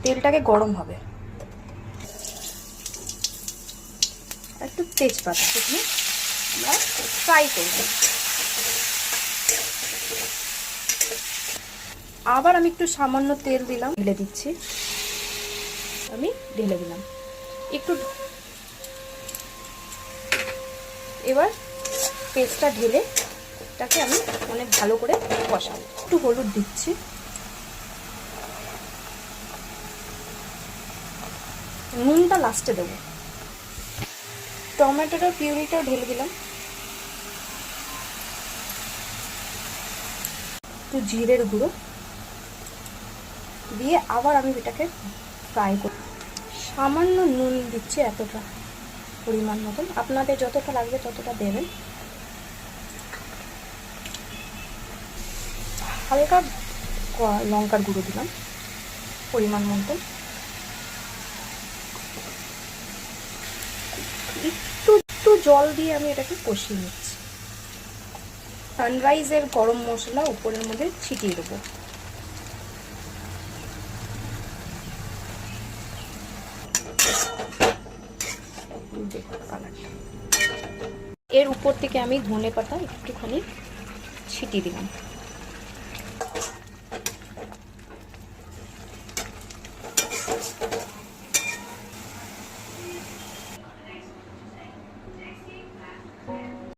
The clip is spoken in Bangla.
তেলটাকে গরম হবে, একটু তেজপাতা এখানে আমরা ফ্রাই করব। আবার আমি একটু সামান্য তেল দিলাম, ঢেলে দিচ্ছি, আমি ঢেলে দিলাম একটু। এবার পেস্টটা ঢেলে এটাকে আমি অনেক ভালো করে কষাবো। একটু হলুদ দিচ্ছি, নুনটা লাস্টে দেবো। টমেটোটার পিউরিটাও ঢেলে দিলাম, একটু জিরের গুঁড়ো দিয়ে আবার আমি এটাকে ফ্রাই করি। সামান্য নুন দিচ্ছি, এতটা পরিমাণ মতন, আপনাদের যতটা লাগবে ততটা দেবেন। হালকা লঙ্কার গুঁড়ো দিলাম পরিমাণ মতন, একটু একটু জল দিয়ে আমি এটাকে কষিয়ে নিচ্ছি। সানরাইজের গরম মশলা উপরের মধ্যে ছিটিয়ে দেবো। এর উপর থেকে আমি ধনে পাতা একটুখানি ছিটিয়ে দিলাম।